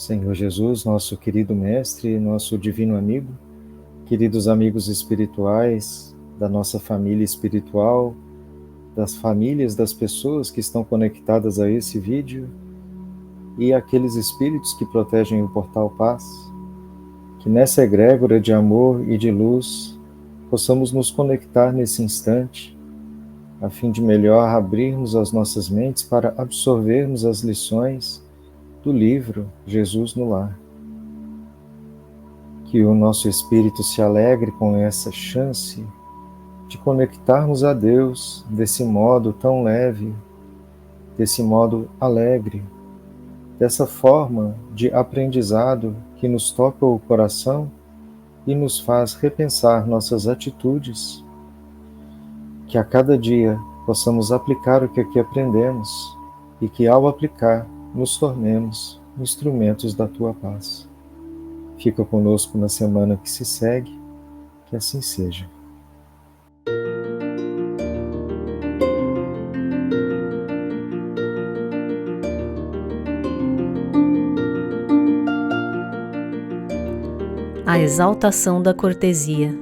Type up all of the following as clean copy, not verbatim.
Senhor Jesus, nosso querido Mestre, nosso divino amigo, queridos amigos espirituais da nossa família espiritual, das famílias das pessoas que estão conectadas a esse vídeo e aqueles espíritos que protegem o Portal Paz, que nessa egrégora de amor e de luz possamos nos conectar nesse instante, a fim de melhor abrirmos as nossas mentes para absorvermos as lições do livro Jesus no Lar. Que o nosso espírito se alegre com essa chance de conectarmos a Deus desse modo tão leve, desse modo alegre, dessa forma de aprendizado que nos toca o coração e nos faz repensar nossas atitudes, que a cada dia possamos aplicar o que aqui aprendemos e que ao aplicar nos tornemos instrumentos da Tua paz. Fica conosco na semana que se segue, que assim seja. A exaltação da cortesia.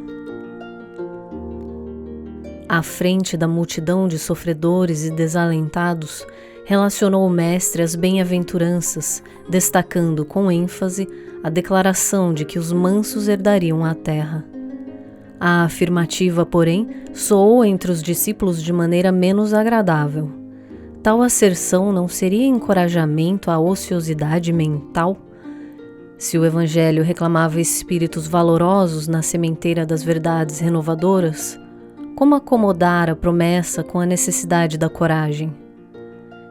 À frente da multidão de sofredores e desalentados, relacionou o Mestre as bem-aventuranças, destacando com ênfase a declaração de que os mansos herdariam a terra. A afirmativa, porém, soou entre os discípulos de maneira menos agradável. Tal asserção não seria encorajamento à ociosidade mental? Se o Evangelho reclamava espíritos valorosos na sementeira das verdades renovadoras, como acomodar a promessa com a necessidade da coragem?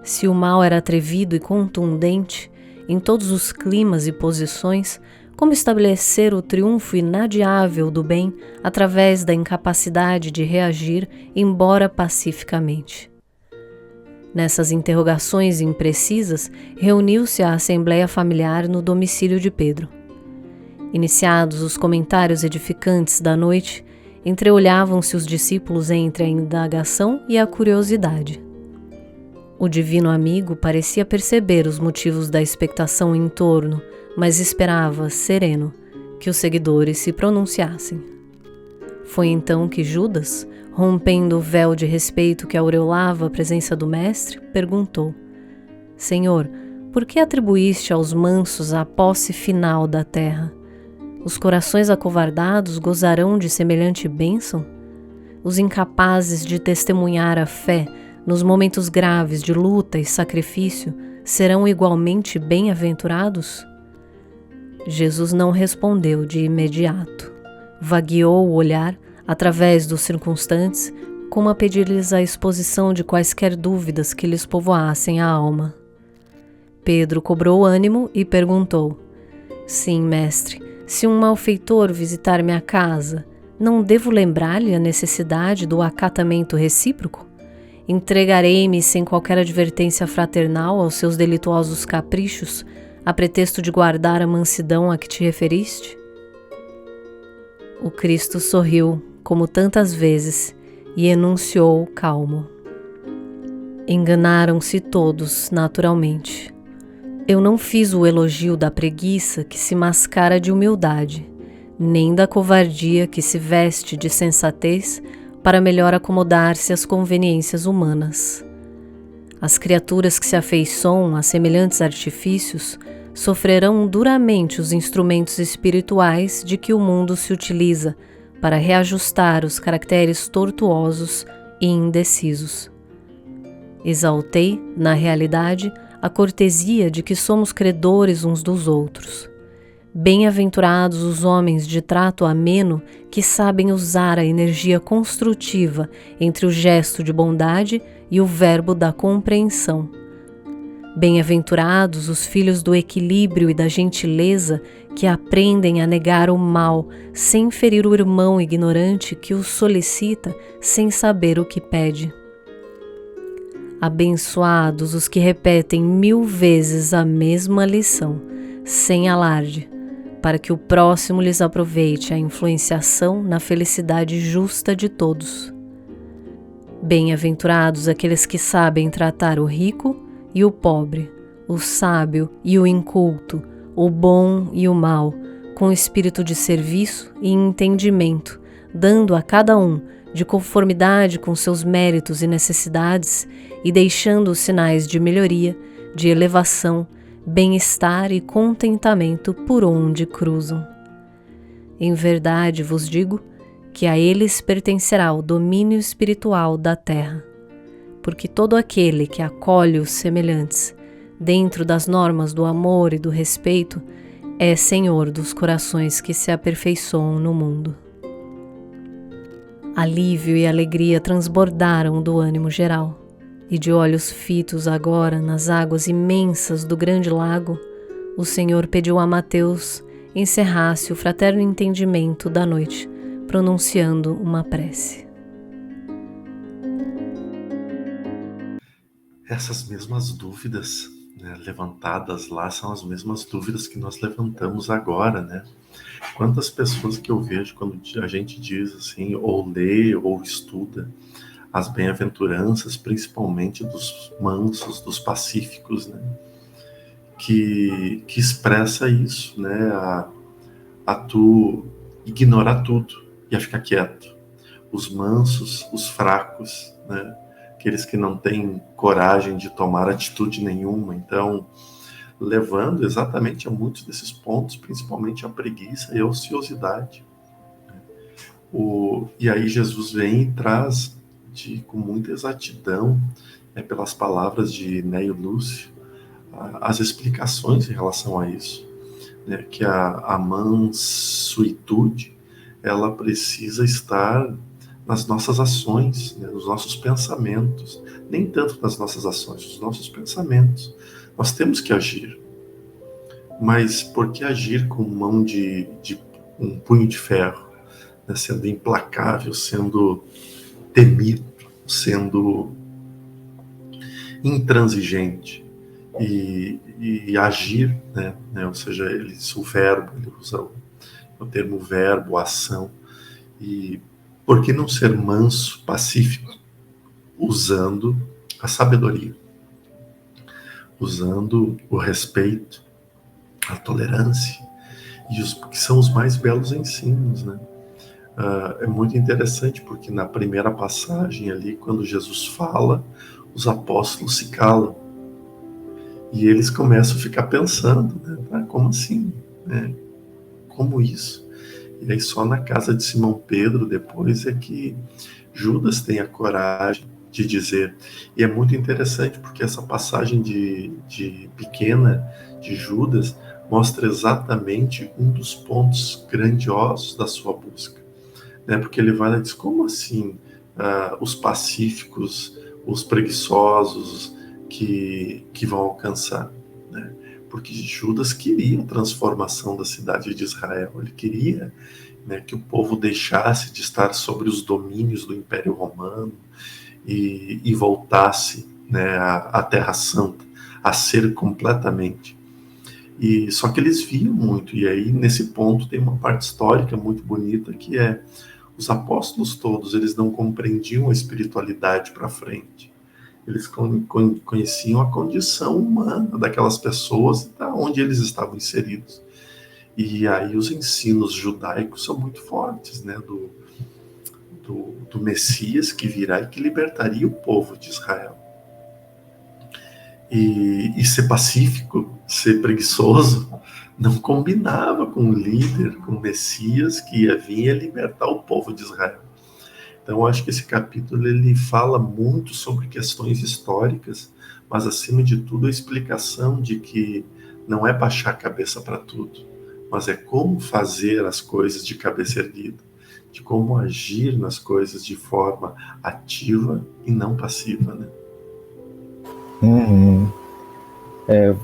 Se o mal era atrevido e contundente, em todos os climas e posições, como estabelecer o triunfo inadiável do bem através da incapacidade de reagir, embora pacificamente? Nessas interrogações imprecisas, reuniu-se a assembleia familiar no domicílio de Pedro. Iniciados os comentários edificantes da noite, entreolhavam-se os discípulos entre a indagação e a curiosidade. O divino amigo parecia perceber os motivos da expectação em torno, mas esperava, sereno, que os seguidores se pronunciassem. Foi então que Judas, rompendo o véu de respeito que aureolava a presença do Mestre, perguntou: Senhor, por que atribuíste aos mansos a posse final da terra? Os corações acovardados gozarão de semelhante bênção? Os incapazes de testemunhar a fé nos momentos graves de luta e sacrifício serão igualmente bem-aventurados? Jesus não respondeu de imediato. Vagueou o olhar através dos circunstantes, como a pedir-lhes a exposição de quaisquer dúvidas que lhes povoassem a alma. Pedro cobrou ânimo e perguntou: Sim, mestre, se um malfeitor visitar minha casa, não devo lembrar-lhe a necessidade do acatamento recíproco? Entregarei-me sem qualquer advertência fraternal aos seus delituosos caprichos, a pretexto de guardar a mansidão a que te referiste? O Cristo sorriu, como tantas vezes, e enunciou calmo: Enganaram-se todos, naturalmente. Eu não fiz o elogio da preguiça que se mascara de humildade, nem da covardia que se veste de sensatez para melhor acomodar-se às conveniências humanas. As criaturas que se afeiçoam a semelhantes artifícios sofrerão duramente os instrumentos espirituais de que o mundo se utiliza para reajustar os caracteres tortuosos e indecisos. Exaltei, na realidade, a cortesia de que somos credores uns dos outros. Bem-aventurados os homens de trato ameno que sabem usar a energia construtiva entre o gesto de bondade e o verbo da compreensão. Bem-aventurados os filhos do equilíbrio e da gentileza que aprendem a negar o mal sem ferir o irmão ignorante que o solicita sem saber o que pede. Abençoados os que repetem 1000 vezes a mesma lição, sem alarde, para que o próximo lhes aproveite a influenciação na felicidade justa de todos. Bem-aventurados aqueles que sabem tratar o rico e o pobre, o sábio e o inculto, o bom e o mal, com espírito de serviço e entendimento, dando a cada um, de conformidade com seus méritos e necessidades, e deixando os sinais de melhoria, de elevação, bem-estar e contentamento por onde cruzam. Em verdade vos digo que a eles pertencerá o domínio espiritual da terra, porque todo aquele que acolhe os semelhantes, dentro das normas do amor e do respeito, é senhor dos corações que se aperfeiçoam no mundo. Alívio e alegria transbordaram do ânimo geral, e de olhos fitos agora nas águas imensas do grande lago, o Senhor pediu a Mateus encerrasse o fraterno entendimento da noite, pronunciando uma prece. Essas mesmas dúvidas, né, levantadas lá são as mesmas dúvidas que nós levantamos agora, né? Quantas pessoas que eu vejo quando a gente diz assim, ou lê ou estuda as bem-aventuranças, principalmente dos mansos, dos pacíficos, né? Que expressa isso, né? A tu ignorar tudo e a ficar quieto. Os mansos, os fracos, né? Aqueles que não têm coragem de tomar atitude nenhuma. Então, levando exatamente a muitos desses pontos, principalmente a preguiça e a ociosidade. E aí Jesus vem e traz com muita exatidão, pelas palavras de Neio Lúcio, as explicações em relação a isso, né, que a mansuetude, ela precisa estar nas nossas ações, né, nos nossos pensamentos, nem tanto nas nossas ações, nos nossos pensamentos. Nós temos que agir, mas por que agir com mão de um punho de ferro, né, sendo implacável, sendo temido, sendo intransigente e agir, né? Ou seja, ele usa o termo verbo, ação. E por que não ser manso, pacífico, usando a sabedoria, usando o respeito, a tolerância, que são os mais belos ensinos, né? É muito interessante porque na primeira passagem ali, quando Jesus fala, os apóstolos se calam e eles começam a ficar pensando, né? Como assim? Né? Como isso? E aí só na casa de Simão Pedro depois é que Judas tem a coragem de dizer. E é muito interessante porque essa passagem de pequena de Judas mostra exatamente um dos pontos grandiosos da sua busca, né? Porque ele vai lá e diz, como assim os pacíficos, os preguiçosos que vão alcançar, né? Porque Judas queria a transformação da cidade de Israel, ele queria, né, que o povo deixasse de estar sobre os domínios do Império Romano e voltasse, né, à Terra Santa, a ser completamente. E só que eles viam muito, e aí nesse ponto tem uma parte histórica muito bonita, que é os apóstolos todos, eles não compreendiam a espiritualidade para frente. Eles conheciam a condição humana daquelas pessoas, da onde eles estavam inseridos. E aí os ensinos judaicos são muito fortes, né, do Messias que virá e que libertaria o povo de Israel. E ser pacífico, ser preguiçoso, não combinava com o líder, com o Messias que ia vir e libertar o povo de Israel. Então, eu acho que esse capítulo ele fala muito sobre questões históricas, mas, acima de tudo, a explicação de que não é baixar a cabeça para tudo, mas é como fazer as coisas de cabeça erguida, de como agir nas coisas de forma ativa e não passiva, né?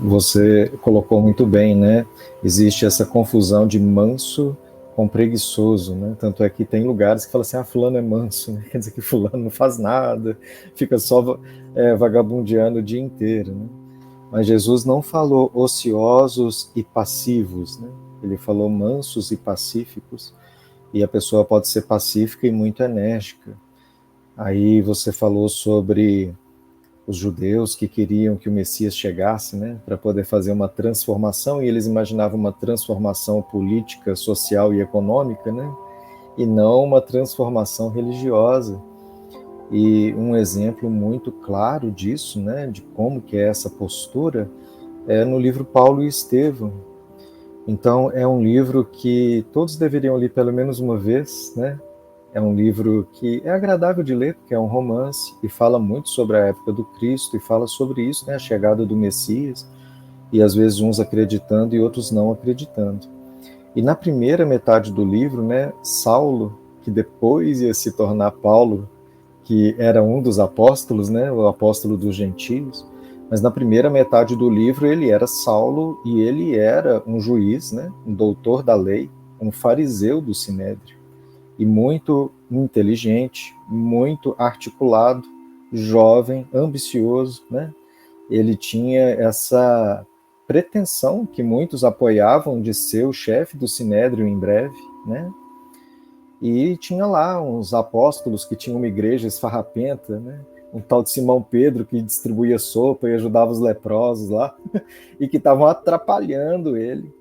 Você colocou muito bem, né? Existe essa confusão de manso com preguiçoso, né? Tanto é que tem lugares que falam assim, fulano é manso, né? Quer dizer que fulano não faz nada, fica só vagabundeando o dia inteiro, né? Mas Jesus não falou ociosos e passivos, né? Ele falou mansos e pacíficos, e a pessoa pode ser pacífica e muito enérgica. Aí você falou sobre os judeus que queriam que o Messias chegasse, né, para poder fazer uma transformação, e eles imaginavam uma transformação política, social e econômica, né, e não uma transformação religiosa. E um exemplo muito claro disso, né, de como que é essa postura, é no livro Paulo e Estevão. Então, é um livro que todos deveriam ler pelo menos uma vez, né? É um livro que é agradável de ler, porque é um romance e fala muito sobre a época do Cristo e fala sobre isso, né, a chegada do Messias, e às vezes uns acreditando e outros não acreditando. E na primeira metade do livro, né, Saulo, que depois ia se tornar Paulo, que era um dos apóstolos, né, o apóstolo dos gentios, mas na primeira metade do livro ele era Saulo e ele era um juiz, né, um doutor da lei, um fariseu do Sinédrio, e muito inteligente, muito articulado, jovem, ambicioso, né? Ele tinha essa pretensão que muitos apoiavam de ser o chefe do Sinédrio em breve, né? E tinha lá uns apóstolos que tinham uma igreja esfarrapenta, né? Um tal de Simão Pedro que distribuía sopa e ajudava os leprosos lá, e que estavam atrapalhando ele.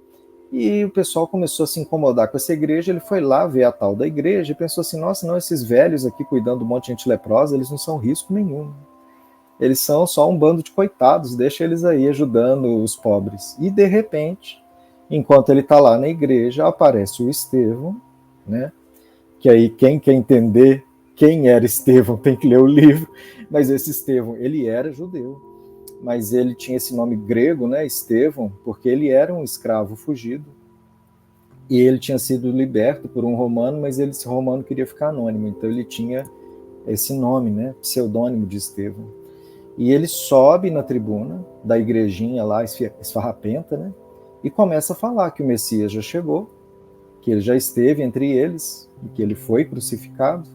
E o pessoal começou a se incomodar com essa igreja, ele foi lá ver a tal da igreja e pensou assim, nossa, não, esses velhos aqui cuidando de um monte de gente leprosa, eles não são risco nenhum. Eles são só um bando de coitados, deixa eles aí ajudando os pobres. E de repente, enquanto ele está lá na igreja, aparece o Estevão, né? Que aí quem quer entender quem era Estevão tem que ler o livro, mas esse Estevão, ele era judeu, mas ele tinha esse nome grego, né, Estevão, porque ele era um escravo fugido, e ele tinha sido liberto por um romano, mas esse romano queria ficar anônimo, então ele tinha esse nome, né, pseudônimo de Estevão. E ele sobe na tribuna da igrejinha lá, esfarrapenta, né, e começa a falar que o Messias já chegou, que ele já esteve entre eles, e que ele foi crucificado,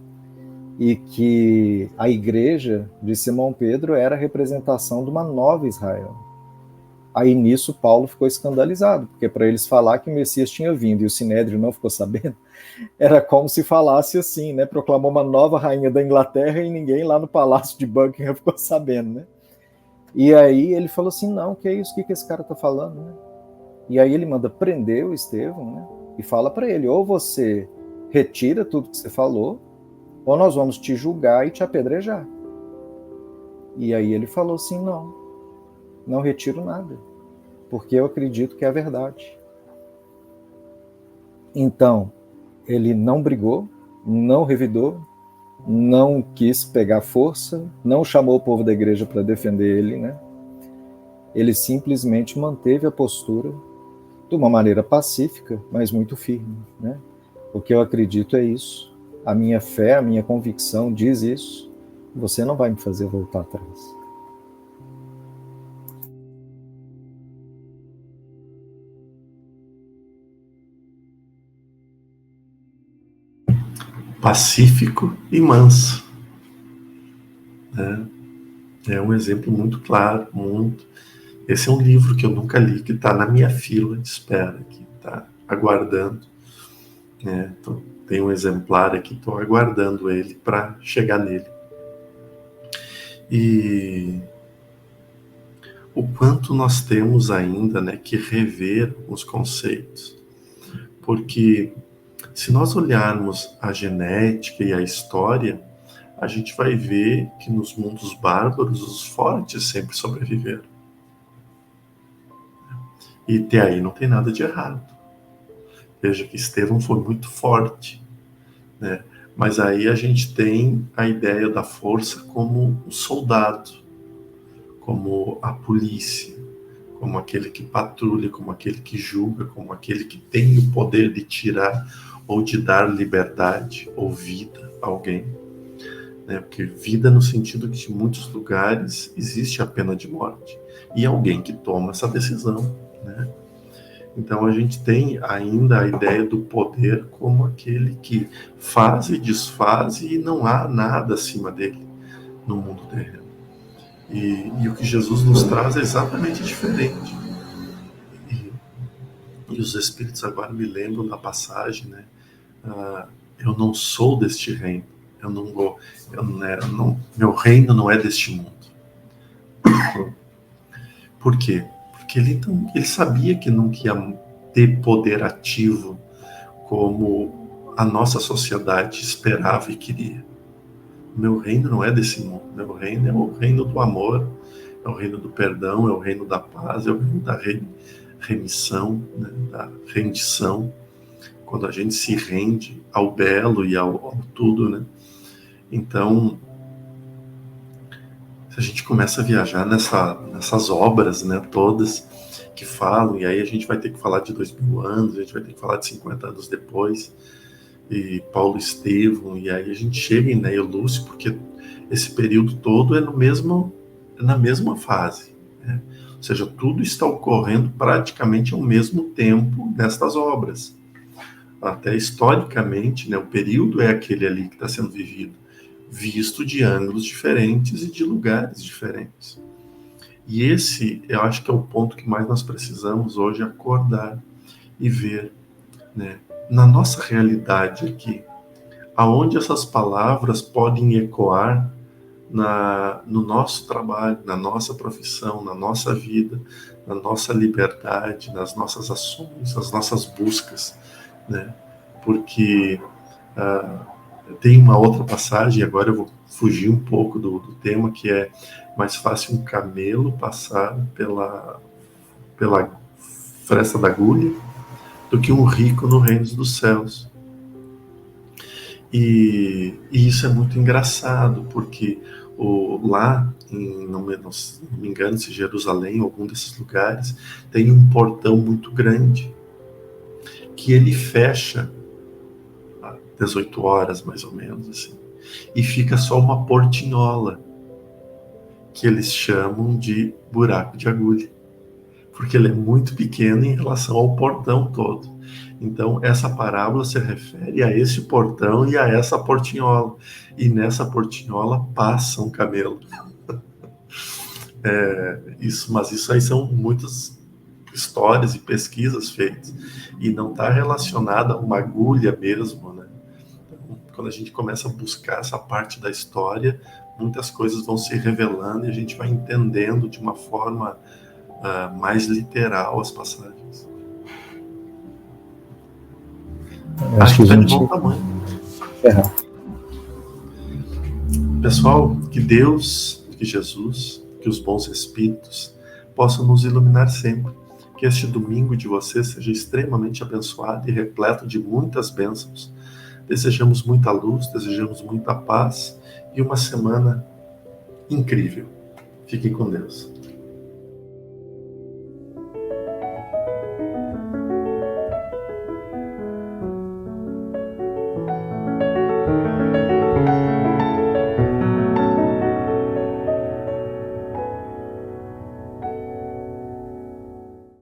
e que a igreja de Simão Pedro era a representação de uma nova Israel. Aí nisso Paulo ficou escandalizado, porque para eles falar que o Messias tinha vindo e o Sinédrio não ficou sabendo, era como se falasse assim, né? Proclamou uma nova rainha da Inglaterra e ninguém lá no palácio de Buckingham ficou sabendo, né? E aí ele falou assim, não, que é isso, o que esse cara está falando, né? E aí ele manda prender o Estevão, né? E fala para ele, ou você retira tudo que você falou, ou nós vamos te julgar e te apedrejar. E aí ele falou assim, não retiro nada, porque eu acredito que é a verdade. Então, ele não brigou, não revidou, não quis pegar força, não chamou o povo da igreja para defender ele, né? Ele simplesmente manteve a postura de uma maneira pacífica, mas muito firme, né? O que eu acredito é isso. A minha fé, a minha convicção diz isso. Você não vai me fazer voltar atrás. Pacífico e manso. É um exemplo muito claro, muito. Esse é um livro que eu nunca li, que está na minha fila de espera, que está aguardando. Então, tem um exemplar aqui, estou aguardando ele para chegar nele. E o quanto nós temos ainda, né, que rever os conceitos. Porque se nós olharmos a genética e a história, a gente vai ver que nos mundos bárbaros os fortes sempre sobreviveram. E até aí não tem nada de errado. Veja que Estevão foi muito forte, né? Mas aí a gente tem a ideia da força como o soldado, como a polícia, como aquele que patrulha, como aquele que julga, como aquele que tem o poder de tirar ou de dar liberdade ou vida a alguém. Porque vida no sentido que em muitos lugares existe a pena de morte e alguém que toma essa decisão, né? Então a gente tem ainda a ideia do poder como aquele que faz e desfaz e não há nada acima dele no mundo terreno. E o que Jesus nos traz é exatamente diferente. E os Espíritos agora me lembram da passagem, né? Eu não sou deste reino. Meu reino não é deste mundo. Por quê? Porque ele sabia que não ia ter poder ativo como a nossa sociedade esperava e queria. Meu reino não é desse mundo. Meu reino é o reino do amor, é o reino do perdão, é o reino da paz, é o reino da remissão, né, da rendição. Quando a gente se rende ao belo e ao tudo, né? Então, se a gente começa a viajar nessas obras, né, todas que falam, e aí a gente vai ter que falar de 2000 anos, a gente vai ter que falar de 50 anos depois, e Paulo Estevão, e aí a gente chega em Neo Lúcio, porque esse período todo é na mesma fase, né? Ou seja, tudo está ocorrendo praticamente ao mesmo tempo nestas obras. Até historicamente, né, o período é aquele ali que está sendo vivido, visto de ângulos diferentes e de lugares diferentes. E esse, eu acho que é o ponto que mais nós precisamos hoje acordar e ver, né, na nossa realidade aqui, aonde essas palavras podem ecoar no nosso trabalho, na nossa profissão, na nossa vida, na nossa liberdade, nas nossas ações, nas nossas buscas, né? Porque tem uma outra passagem, agora eu vou fugir um pouco do tema, que é mais fácil um camelo passar pela fresta da agulha do que um rico no reino dos céus. E isso é muito engraçado, porque lá, não me engano se Jerusalém, algum desses lugares, tem um portão muito grande, que ele fecha às 18 horas, mais ou menos, assim, e fica só uma portinhola, que eles chamam de buraco de agulha, porque ele é muito pequeno em relação ao portão todo. Então, essa parábola se refere a esse portão e a essa portinhola. E nessa portinhola passa um camelo. Mas isso aí são muitas histórias e pesquisas feitas. E não está relacionada a uma agulha mesmo, né? Então, quando a gente começa a buscar essa parte da história, muitas coisas vão se revelando e a gente vai entendendo de uma forma mais literal as passagens. Acho que está de bom tamanho. Pessoal, que Deus, que Jesus, que os bons espíritos possam nos iluminar sempre. Que este domingo de vocês seja extremamente abençoado e repleto de muitas bênçãos. Desejamos muita luz, desejamos muita paz e uma semana incrível. Fiquem com Deus.